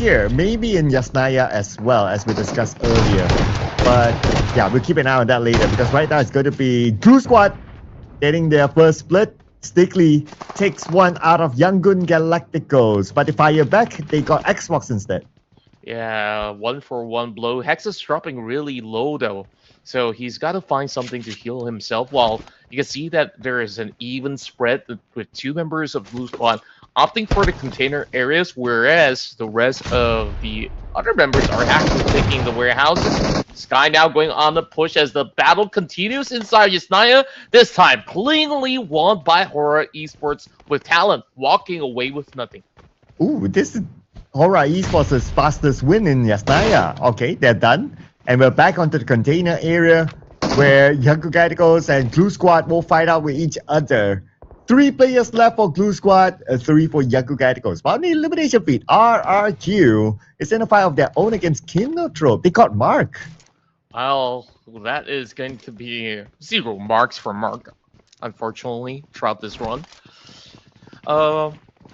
here. Maybe in Yasnaya as well, as we discussed earlier. But yeah, we'll keep an eye on that later, because right now it's going to be Blue Squad getting their first split. Stickley takes one out of Yangon Galacticos, but they fire back, they got Xbox instead. Yeah, 1-for-1 blow. Hex is dropping really low though, so he's got to find something to heal himself. While you can see that there is an even spread with two members of Blue Squad opting for the container areas, whereas the rest of the other members are actually taking the warehouses. Sky now going on the push as the battle continues inside Yasnaya. This time cleanly won by Horror Esports, with Talon walking away with nothing. Ooh, this is Horror Esports' fastest win in Yasnaya. Okay, they're done. And we're back onto the container area where Yangon Galacticos and Blue Squad will fight out with each other. 3 players left for Blue Squad, 3 for Yangon Galacticos. But on the elimination feed, RRQ is in a fight of their own against Kinotrope. They got Mark. Well, that is going to be 0 marks for Mark, unfortunately, throughout this run.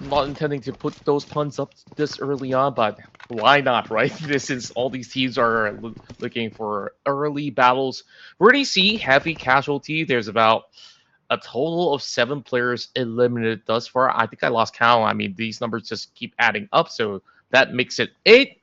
Not intending to put those puns up this early on, but why not, right? This is all these teams are looking for early battles. We already see heavy casualty. There's about a total of 7 players eliminated thus far. I think I lost count. I mean, these numbers just keep adding up, so that makes it 8.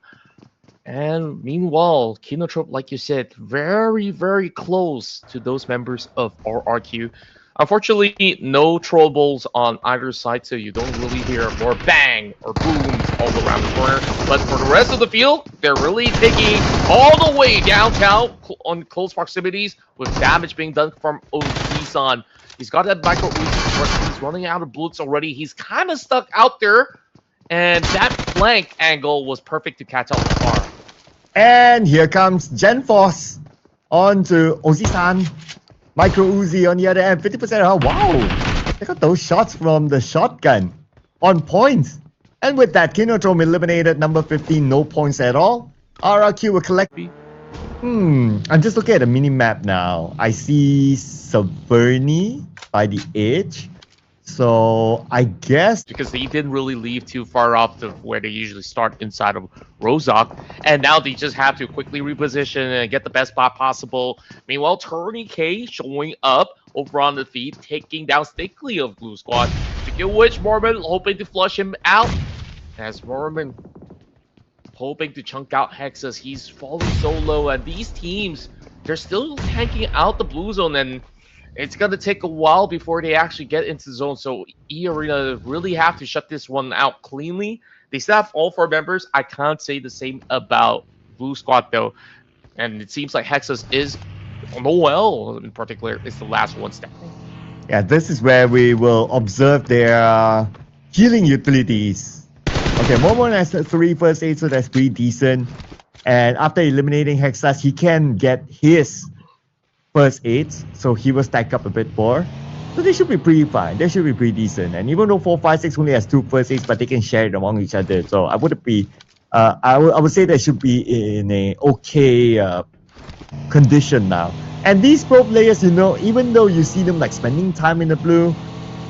And meanwhile, Kinotrope, like you said, very, very close to those members of RRQ. Unfortunately, no troubles on either side, so you don't really hear more bang or booms all around the corner. But for the rest of the field, they're really taking all the way downtown on close proximities, with damage being done from Ojisan. He's got that micro Uzi, he's running out of bullets already. He's kind of stuck out there, and that flank angle was perfect to catch up the car. And here comes Genforce onto Oji-san. Micro Uzi on the other end, 50%. Wow! They got those shots from the shotgun on points. And with that, Kinotrope eliminated number 15, no points at all. RRQ will collect. I'm just looking at the mini-map now. I see Saverny by the edge. So I guess because they didn't really leave too far off of where they usually start inside of Rozak, and now they just have to quickly reposition and get the best spot possible. Meanwhile, TernyK showing up over on the feed, taking down Stickley of Blue Squad, to get which Mormon hoping to flush him out, as Mormon hoping to chunk out Hexus. He's falling so low, and these teams, they're still tanking out the blue zone, and it's going to take a while before they actually get into the zone, so eArena really have to shut this one out cleanly. They still have all 4 members. I can't say the same about Blue Squad, though. And it seems like Hexus is, Noel in particular, is the last one standing. Yeah, this is where we will observe their healing utilities. Okay, Momon has 3 first aid, so that's pretty decent. And after eliminating Hexus, he can get his first aids, so he will stack up a bit more. So they should be pretty fine. They should be pretty decent. And even though 456 only has 2 first aids, but they can share it among each other. So I wouldn't be, I would say they should be in a okay condition now. And these pro players, you know, even though you see them like spending time in the blue,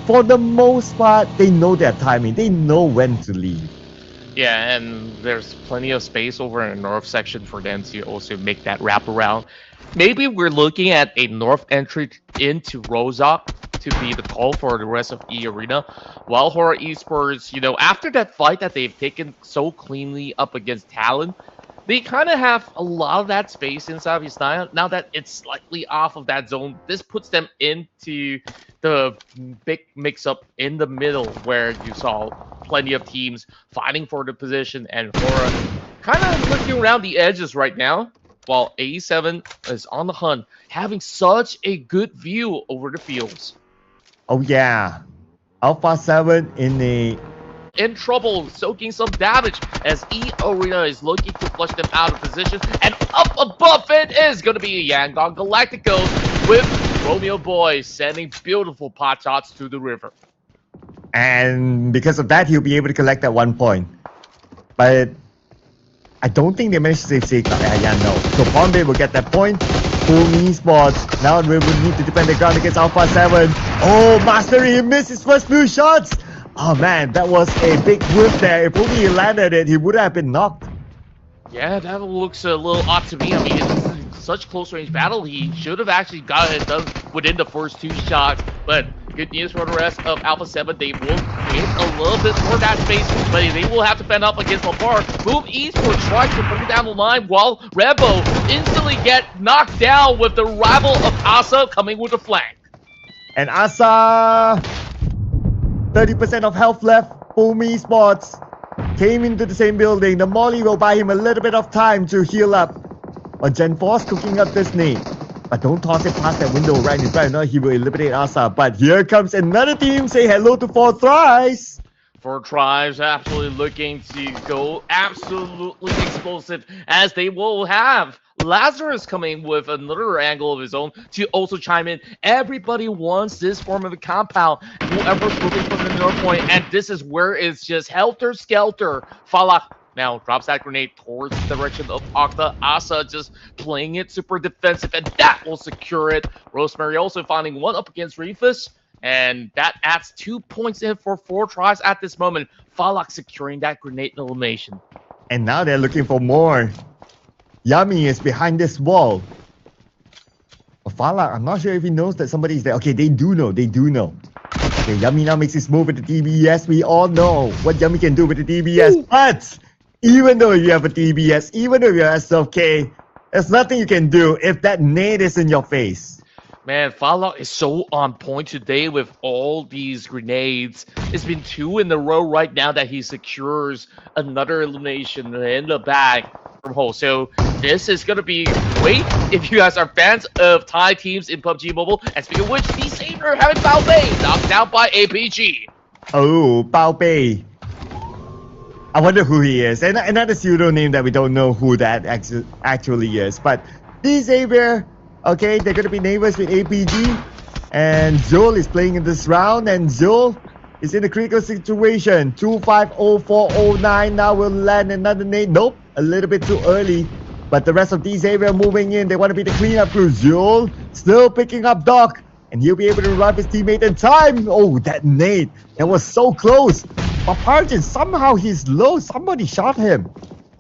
for the most part, they know their timing. They know when to leave. Yeah, and there's plenty of space over in the north section for them to also make that wraparound. Maybe we're looking at a north entry into Rozak to be the call for the rest of eArena. While Horror Esports, you know, after that fight that they've taken so cleanly up against Talon, they kind of have a lot of that space inside of Yasnaya. Now that it's slightly off of that zone, this puts them into the big mix-up in the middle, where you saw plenty of teams fighting for the position, and Horror kind of looking around the edges right now, while A7 is on the hunt, having such a good view over the fields. Oh yeah, Alpha 7 in trouble, soaking some damage as eArena is looking to flush them out of position, and up above it is going to be Yangon Galacticos with Romeo Boy sending beautiful pot shots to the river. And because of that, he'll be able to collect that 1 point. But I don't think they managed to save Seika. Yeah, no. So Bombay will get that point. Full mini spots. Now we will need to defend the ground against Alpha 7. Oh, Mastery, he missed his first 2 shots. Oh man, that was a big whiff there. If only he landed it, he would have been knocked. Yeah, that looks a little odd to me. I mean, it's such close range battle. He should have actually got it done within the first 2 shots. But good news for the rest of Alpha 7. They will create a little bit more of that space, but they will have to fend up against Lamar. Boom Esports tries to bring it down the line while Rebo instantly get knocked down with the rival of Asa coming with the flank. And Asa, 30% of health left. Boom Esports came into the same building. The Molly will buy him a little bit of time to heal up. Or Gen Force cooking up this nade. But don't toss it past that window right in front. No, he will eliminate Asa. But here comes another team. Say hello to 4Thrives. 4Thrives absolutely looking to go absolutely explosive, as they will have Lazarus coming with another angle of his own to also chime in. Everybody wants this form of a compound. Whoever's moving from the north point, and this is where it's just helter-skelter. Falak now drops that grenade towards the direction of Octa. Asa just playing it super defensive, and that will secure it. Rosemary also finding one up against Ruthless, and that adds 2 points in for 4Thrives at this moment. Falak securing that grenade elimination. And now they're looking for more. Yummy is behind this wall. Falak, I'm not sure if he knows that somebody is there. Okay, they do know. They do know. Okay, Yummy now makes his move with the DBS. We all know what Yummy can do with the DBS. Ooh. But even though you have a DBS, even though you're SLK, there's nothing you can do if that nade is in your face. Man, Fallout is so on point today with all these grenades. It's been 2 in a row right now that he secures another elimination in the bag from Ho. So this is going to be great if you guys are fans of Thai teams in PUBG Mobile. And speaking of which, the Saber having Bao Bei knocked down by APG. Oh, Bao Bei. I wonder who he is. And another pseudonym that we don't know who that actually is. But the Saber, okay, they're going to be neighbors with APG. And Zul is playing in this round. And Zul is in a critical situation. 250409 now will land another nade. Nope, a little bit too early. But the rest of these area moving in. They want to be the cleanup crew. Zul still picking up Doc. And he'll be able to revive his teammate in time. Oh, that nade. That was so close. But Parjin, somehow he's low. Somebody shot him.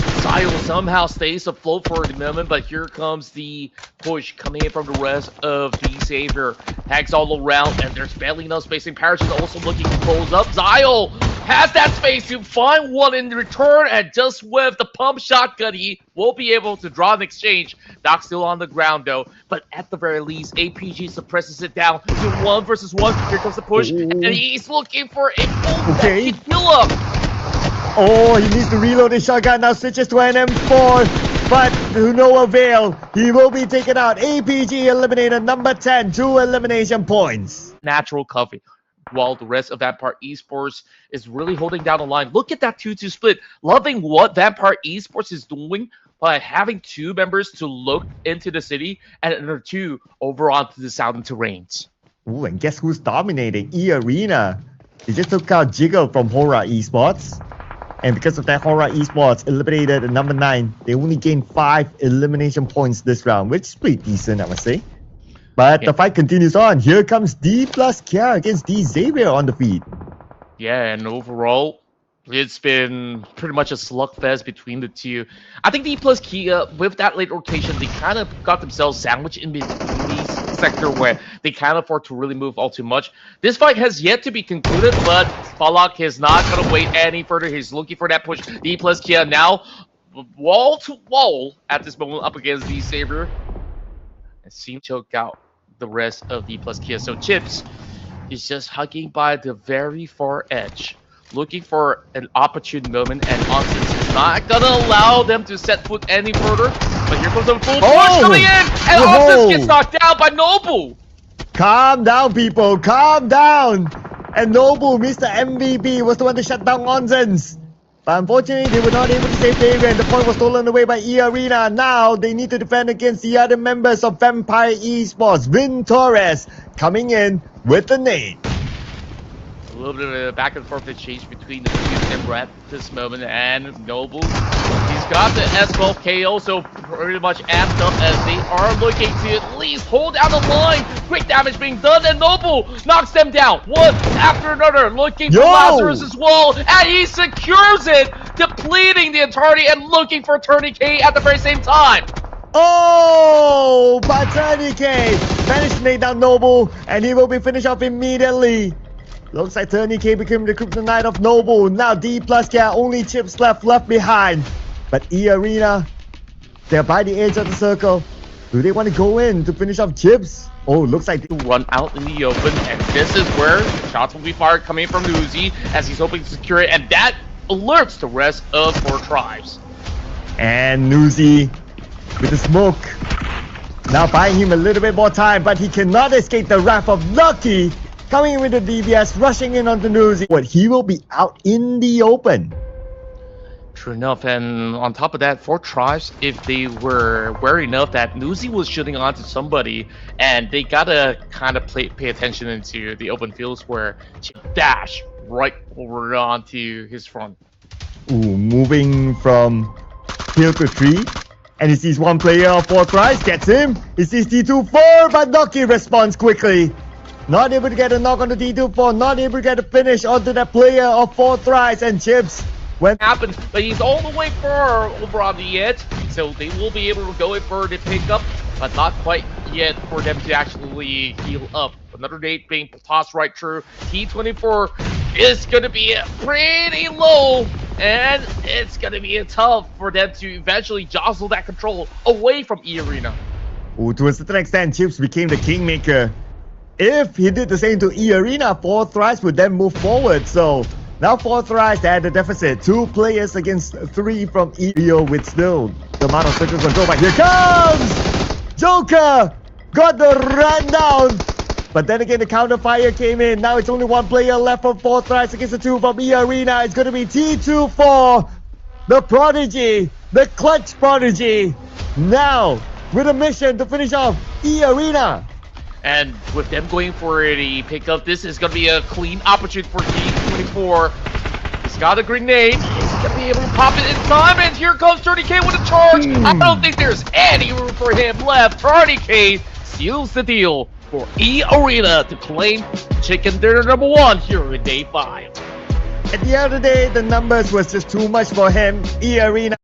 Sile somehow stays afloat for the moment, but here comes the push coming in from the rest of the Savior. Hags all around, and there's barely enough spacing. Parachute also looking to close up. Zile has that space to find one in return, and just with the pump shotgun, he will be able to draw an exchange. Doc's still on the ground, though, but at the very least, APG suppresses it down to 1 versus 1. Here comes the push, and he's looking for a full kill up. Oh, he needs to reload his shotgun. Now switches to an M4, but to no avail. He will be taken out. APG eliminated number 10, 2 elimination points. Natural cover, while the rest of Vampire Esports is really holding down the line. Look at that 2-2 split. Loving what Vampire Esports is doing by having 2 members to look into the city and another 2 over onto the southern terrains. Ooh, and guess who's dominating? eArena. They just took out Jiggle from Hora Esports. And because of that, Hora Esports eliminated at number 9. They only gained 5 elimination points this round, which is pretty decent, I must say. But the fight continues on. Here comes D plus Kia against D Xavier on the feed. Yeah, and overall, it's been pretty much a slugfest between the two. I think D plus Kia, with that late rotation, they kind of got themselves sandwiched in between these sector where they can't afford to really move all too much. This fight has yet to be concluded, but Falak is not going to wait any further. He's looking for that push. D plus Kia now wall to wall at this moment up against D Saber. And seem to choke out the rest of D plus Kia. So Chips is just hugging by the very far edge, looking for an opportune moment, and Onsens is not going to allow them to set foot any further. But here comes a full push coming in, and Onsens gets knocked down by Nobu. Calm down, people. Calm down. And Nobu, Mr. MVP, was the one to shut down Onsens. But unfortunately, they were not able to save David, and the point was stolen away by eArena. Now, they need to defend against the other members of Vampire Esports. Vin Torres coming in with the nade. A little bit of a back and forth exchange between the Fuse and Red this moment, and Noble, he's got the S12KO, so pretty much amped up as they are looking to at least hold down the line. Quick damage being done, and Noble knocks them down one after another, looking for Lazarus as well, and he secures it, depleting the entirety and looking for TernyK at the very same time. Oh, but TernyK managed to take down Noble, and he will be finished off immediately. Looks like TernyK became the kryptonite of Noble. Now D plus care, only chips left behind. But eArena, they're by the edge of the circle. Do they want to go in to finish off chips? Oh, looks like they run out in the open, and this is where shots will be fired coming from Uzi as he's hoping to secure it, and that alerts the rest of 4Thrives. And Uzi with the smoke. Now buying him a little bit more time, but he cannot escape the wrath of Lucky. Coming in with the DBS, rushing in onto Nuzi. But he will be out in the open. True enough, and on top of that, 4Thrives, if they were aware enough that Nuzi was shooting onto somebody, and they gotta kind of pay attention into the open fields where dash right over onto his front. Ooh, moving from hill to tree. And he sees one player of 4Thrives, gets him. He sees T24, but Noki responds quickly. Not able to get a knock on the T24, not able to get a finish onto that player of 4Thrives, and chips. When happens, but he's all the way far over on the edge, so they will be able to go in for the pickup, but not quite yet for them to actually heal up. Another nade being tossed right through. T24 is going to be pretty low, and it's going to be tough for them to eventually jostle that control away from eArena. Ooh, to a certain extent, Chips became the kingmaker. If he did the same to eArena, 4Thrives would then move forward. So now 4Thrives had the deficit. 2 players against 3 from eArena with still the amount of circle control. But here comes Joker! Got the run down! But then again, the counter fire came in. Now it's only 1 player left from 4Thrives against the 2 from eArena. It's going to be T24, the prodigy, the clutch prodigy. Now, with a mission to finish off eArena. And with them going for the pickup, this is going to be a clean opportunity for T24. He's got a grenade. He's going to be able to pop it in time. And here comes TernyK with a charge. I don't think there's any room for him left. TernyK seals the deal for eArena to claim chicken dinner number 1 here in day 5. At the end of the day, the numbers was just too much for him. eArena